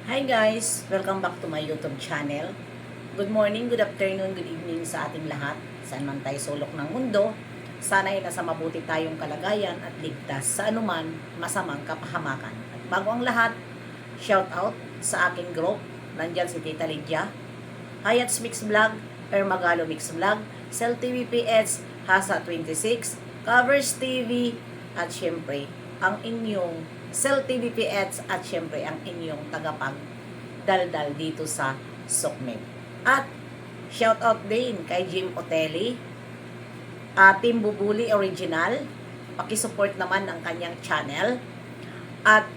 Hi guys! Welcome back to my YouTube channel. Good morning, good afternoon, good evening sa ating lahat. Saan man tayo sulok ng mundo, sana'y nasa mabuti tayong kalagayan at ligtas sa anuman masamang kapahamakan. At bago ang lahat, shout out sa aking group. Nandyan si Tita Lydia, Hayats Mix Vlog, Ermagalo Mix Vlog, Cell TV PH, Hasa 26, Covers TV, at syempre, ang inyong Cell TV PH at syempre ang inyong tagapagdaldal dito sa Sokmed. At shoutout din kay Jim Otelli, Team Bubuli Original. Pakisupport naman ang kanyang channel. At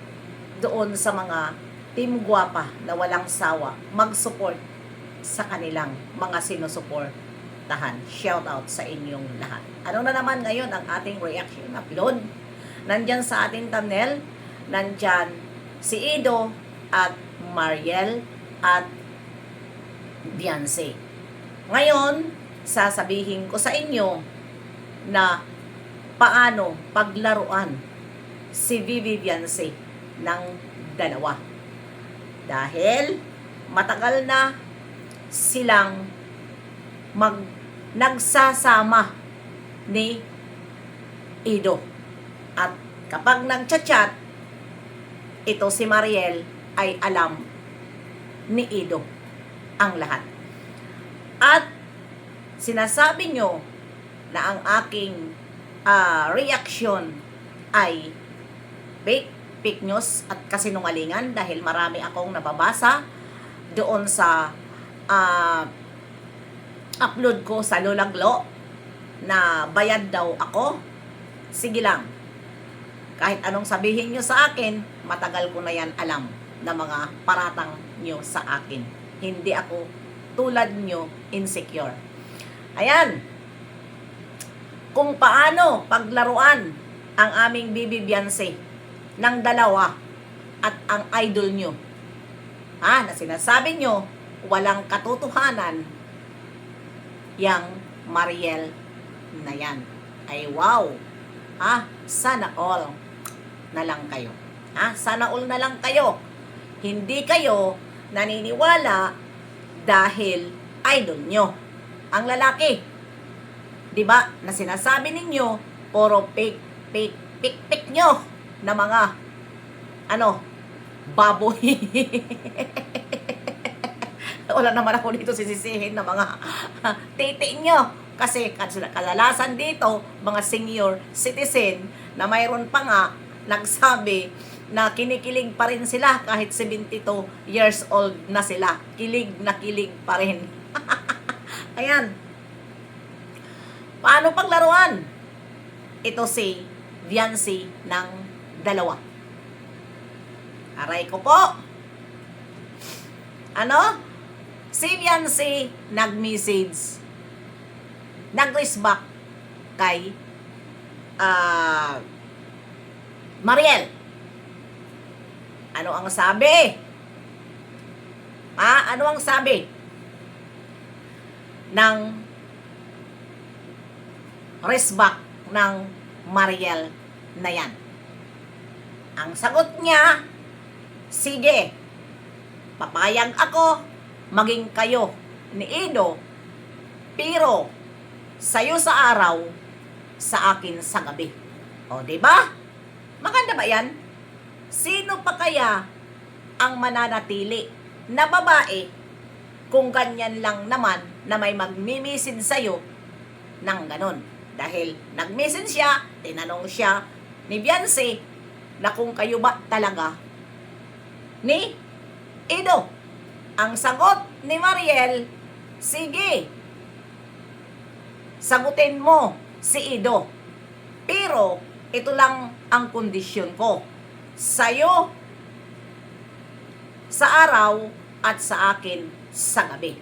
doon sa mga Team Guwapa na walang sawa, mag-support sa kanilang mga sinusuportahan. Shoutout sa inyong lahat. Ano na naman ngayon ang ating reaction upload? Nandyan sa ating thumbnail, nandyan si Ido at Mariel at Beyonce. Ngayon, sasabihin ko sa inyo na paano paglaruan si Vivi Beyonce ng dalawa. Dahil matagal na silang nagsasama ni Ido. At kapag nagchat-chat, ito si Mariel ay alam ni Ido ang lahat. At sinasabi nyo na ang aking reaction ay fake news at kasinungalingan dahil marami akong nababasa doon sa upload ko sa Lolaglo na bayad daw ako. Sige lang. Kahit anong sabihin nyo sa akin, matagal ko na yan alam na mga paratang nyo sa akin. Hindi ako tulad nyo insecure. Ayan. Kung paano paglaruan ang aming Bibi Beyonce ng dalawa at ang idol nyo. Na sinasabi nyo, walang katotohanan yang Mariel na yan. Ay wow. Sana all na lang kayo. Sana all na lang kayo. Hindi kayo naniniwala dahil idol nyo ang lalaki. 'Di ba? Na sinasabi ninyo puro fake nyo na mga baboy. Wala naman ako dito sisisihin na mga titi nyo. Kasi kadalasan dito, mga senior citizen na mayroon pa nga nagsabi na kinikilig pa rin sila kahit 72 years old na sila. Kilig na kilig pa rin. Ayan. Paano paglaruan? Ito si Beyonce ng dalawa. Aray ko po. Si Beyonce nag-message, nag-respect kay Mariel. Ano ang sabi? Ano ang sabi ng respect ng Mariel na yan? Ang sagot niya, sige, papayag ako maging kayo ni Ido, pero sayo sa araw, sa akin sa gabi. O, diba? Maganda ba yan? Sino pa kaya ang mananatili na babae kung ganyan lang naman na may magmimisid sa'yo ng ganon? Dahil nagmisid siya, tinanong siya ni Beyonce na kung kayo ba talaga ni Ido. Ang sagot ni Mariel, sige, sagutin mo si Ido. Pero, ito lang ang kondisyon ko. Sa'yo, sa araw, at sa akin, sa gabi.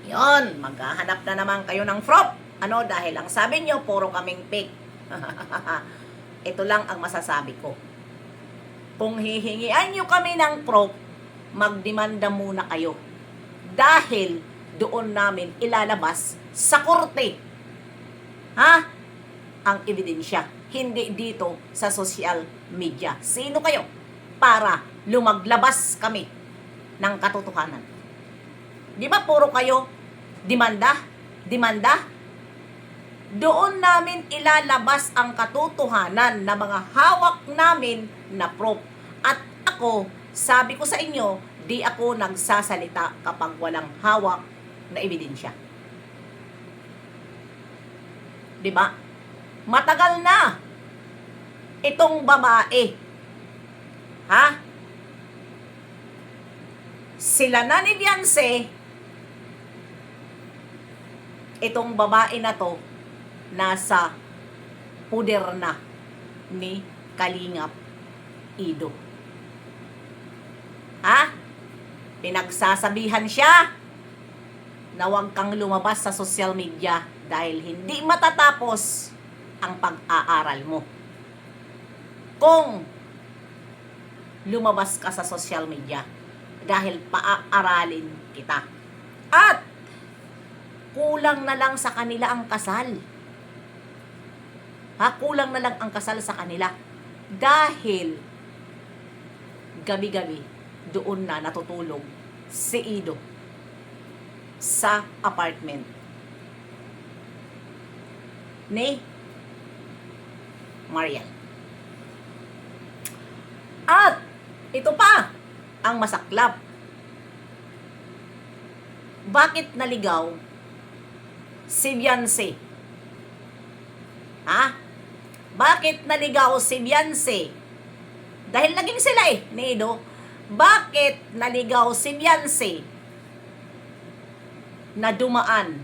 Yon, maghahanap na naman kayo ng proof. Dahil ang sabi nyo, puro kaming fake. Ito lang ang masasabi ko. Kung hihingian nyo kami ng proof, magdemanda muna kayo. Dahil doon namin ilalabas sa korte. Ang ebidensya. Hindi dito sa social media. Sino kayo para lumaglabas kami ng katotohanan. Di ba puro kayo demanda? Demanda? Doon namin ilalabas ang katotohanan na mga hawak namin na proof. At ako, sabi ko sa inyo, di ako nagsasalita kapag walang hawak na ebidensya. Di ba? Matagal na itong babae. Ha? Sila na ni Beyonce, itong babae na to, nasa puder na ni Kalingap Ido. Ha? Pinagsasabihan siya na huwag kang lumabas sa social media dahil hindi matatapos ang pag-aaral mo. Kung lumabas ka sa social media dahil paaaralin kita. At kulang na lang sa kanila ang kasal. Ha? Kulang na lang ang kasal sa kanila. Dahil gabi-gabi doon na natutulog si Ido sa apartment ni Mariel. At ito pa ang masaklap. Bakit naligaw si Beyonce? Ha? Bakit naligaw si Beyonce? Dahil naging sila ni Ido. Bakit naligaw si Beyonce na dumaan?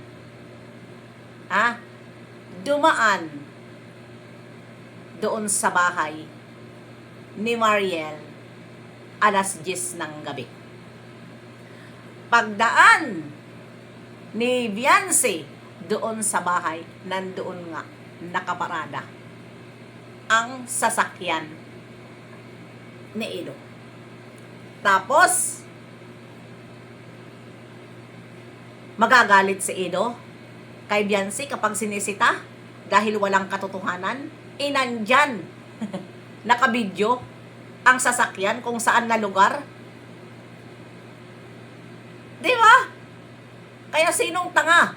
Ha? Dumaan doon sa bahay ni Mariel alas 10 ng gabi. Pagdaan ni Beyonce doon sa bahay, nandoon nga nakaparada ang sasakyan ni Ido. Tapos magagalit si Ido kay Beyonce kapag sinisita dahil walang katotohanan. Nandyan nakabidyo ang sasakyan kung saan na lugar. Di ba? Kaya sinong tanga?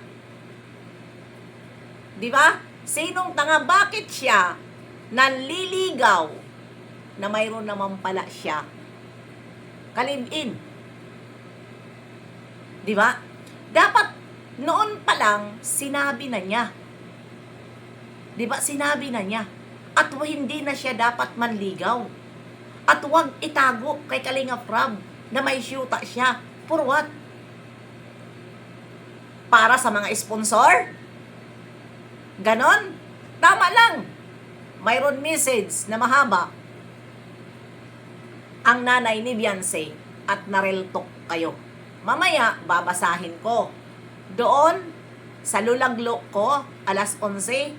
Di ba? Sinong tanga? Bakit siya nanliligaw na mayroon naman pala siya kalibin? Di ba? Dapat noon pa lang sinabi na niya. Di ba? Sinabi na niya. At hindi na siya dapat manligaw. At huwag itago kay Kalingap Rab na may syuta siya. For what? Para sa mga sponsor? Ganon? Tama lang. Mayroon message na mahaba ang nanay ni Beyonce at nareltok kayo. Mamaya, babasahin ko. Doon, sa lulaglo ko, alas 11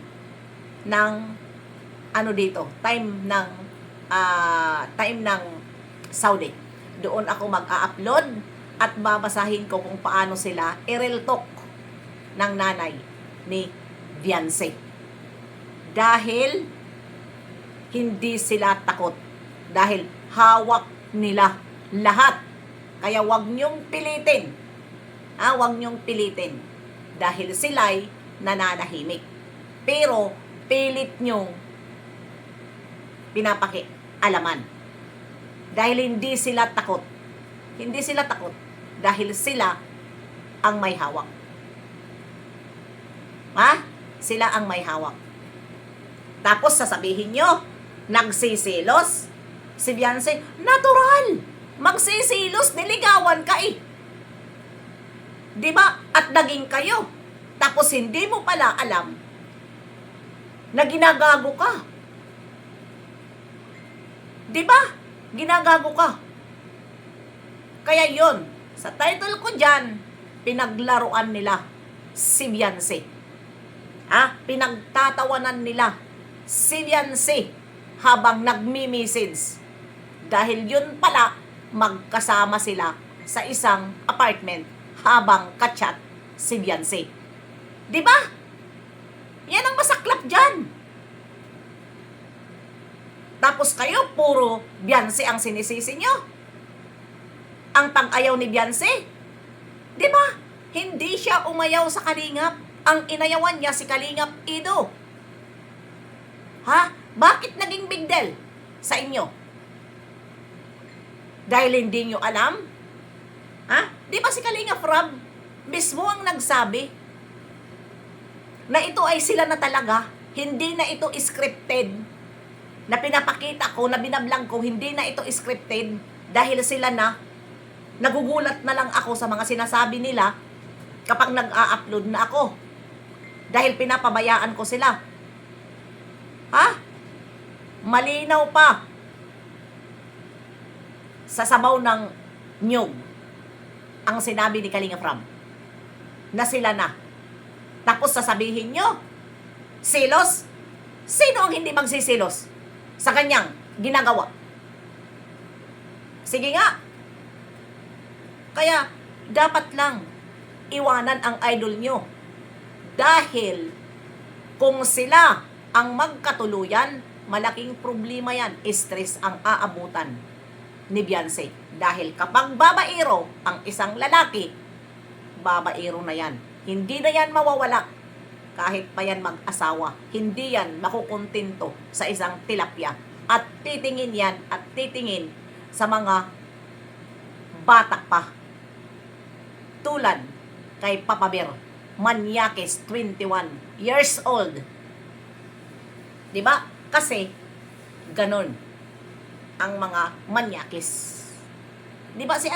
ng time ng Saudi. Doon ako mag-a-upload at babasahin ko kung paano sila ireltok ng nanay ni Beyonce. Dahil hindi sila takot. Dahil hawak nila lahat. Kaya wag niyong pilitin. Wag niyong pilitin. Dahil sila'y nananahimik. Pero pilit niyong pinapakialaman. Dahil hindi sila takot. Hindi sila takot. Dahil sila ang may hawak. Sila ang may hawak. Tapos sasabihin nyo, nagsisilos si Beyonce. Natural! Magsisilos, niligawan ka Diba? At naging kayo. Tapos hindi mo pala alam na ginagago ka. Diba? Ginagago ka. Kaya yon, sa title ko dyan, pinaglaruan nila si Beyonce. Pinagtatawanan nila si Beyonce habang nagmi-message. Dahil yun pala, magkasama sila sa isang apartment habang kachat si Beyonce. Diba? Yan ang masaklap dyan. Tapos kayo, puro Beyonce ang sinisisi nyo. ang pag-ayaw ni Beyonce? Di ba? Hindi siya umayaw sa Kalingap. Ang inayawan niya si Kalingap Ido. Ha? Bakit naging big deal sa inyo? Dahil hindi nyo alam? Ha? Di ba si Kalingap Rob mismo ang nagsabi na ito ay sila na talaga, hindi na ito scripted, na pinapakita ko, na binablang ko, hindi na ito scripted, dahil sila na, nagugulat na lang ako sa mga sinasabi nila kapag nag-a-upload na ako. Dahil pinapabayaan ko sila. Ha? Malinaw pa sa sabaw ng nyug ang sinabi ni Kalinga Prab na sila na. Tapos sasabihin nyo, silos? Sino ang hindi magsisilos sa kanyang ginagawa? Sige nga. Kaya, dapat lang iwanan ang idol nyo. Dahil, kung sila ang magkatuluyan, malaking problema yan. Stress ang aabutan ni Beyonce. Dahil kapag babaero ang isang lalaki, babaero na yan. Hindi na yan mawawala. Kahit pa yan mag-asawa, hindi yan makukontento sa isang tilapia. At titingin yan at titingin sa mga bata pa. Tulad kay Papa Bear, Manyakis, 21 years old. Diba? Kasi, ganon ang mga Manyakis. Diba si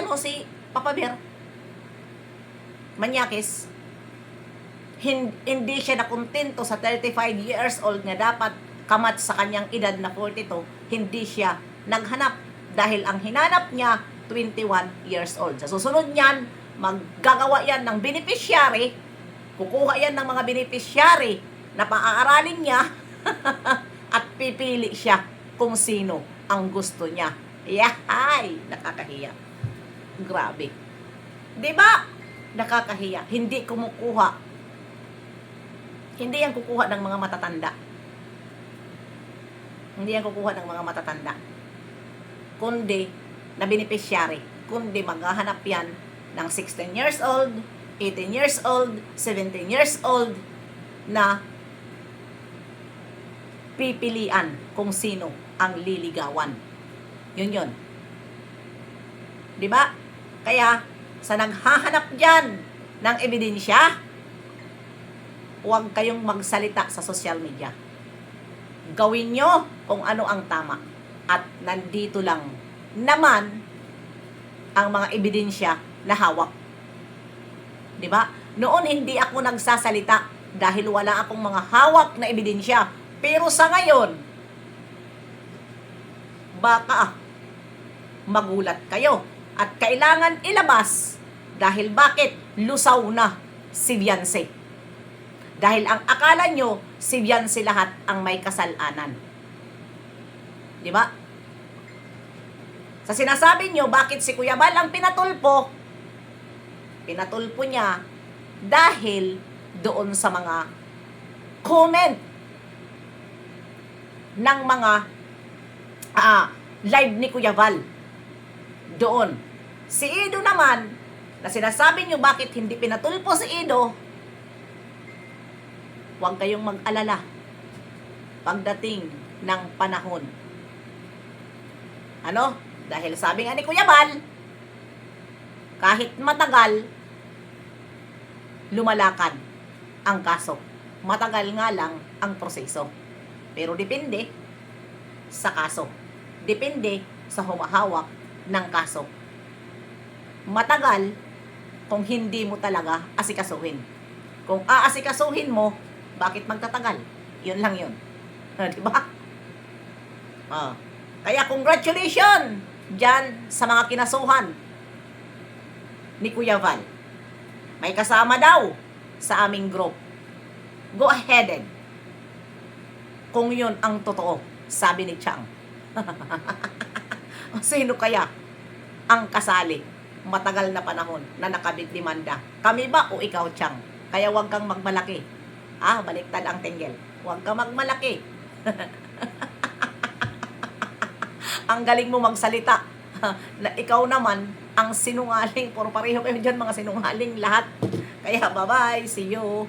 Papa Bear? Manyakis, hindi siya nakontento sa 35 years old nga dapat kamat sa kanyang edad na 42, hindi siya naghanap dahil ang hinanap niya 21 years old. Sa susunod niyan, maggagawa yan ng beneficiary, kukuha yan ng mga beneficiary na paaaralin niya at pipili siya kung sino ang gusto niya. Yahay! Nakakahiya. Grabe. Diba? Nakakahiya. Hindi kumukuha. Hindi yan kukuha ng mga matatanda. Hindi yan kukuha ng mga matatanda. Kundi, na beneficiary. Kundi maghahanap yan ng 16 years old, 18 years old, 17 years old na pipilian kung sino ang liligawan. Yun. Diba? Kaya, sa naghahanap dyan ng ebidensya, huwag kayong magsalita sa social media. Gawin nyo kung ano ang tama. At nandito lang naman ang mga ebidensya na hawak. Diba? Noon hindi ako nagsasalita dahil wala akong mga hawak na ebidensya. Pero sa ngayon, baka magulat kayo. At kailangan ilabas dahil bakit lusaw na si Beyonce. Dahil ang akala nyo, si Beyonce lahat ang may kasalanan. Di ba? Sa sinasabi nyo, bakit si Kuya Bal ang pinatulpo? Pinatulpo niya dahil doon sa mga comment ng mga live ni Kuya Bal. Doon. Si Ido naman, na sinasabi nyo bakit hindi pinatulpo si Ido, huwag kayong mag-alala pagdating ng panahon. Ano? Dahil sabi nga ni Kuya Bal, kahit matagal, lumalakad ang kaso. Matagal nga lang ang proseso. Pero depende sa kaso. Depende sa humahawak ng kaso. Matagal kung hindi mo talaga asikasuhin. Kung aasikasuhin mo, bakit magtatagal? Yun lang yun. Diba? Kaya congratulations dyan sa mga kinasuhan ni Kuya Val. May kasama daw sa aming group. Go ahead. Kung yun ang totoo, sabi ni Chang. Sino kaya ang kasali matagal na panahon na nakabitlimanda? Kami ba o ikaw, Chang? Kaya huwag kang magmalaki. Baliktad ang tinggil. Huwag kang magmalaki. Ang galing mo magsalita na ikaw naman ang sinungaling. Puro pareho kayo dyan mga sinungaling lahat. Kaya bye-bye. See you.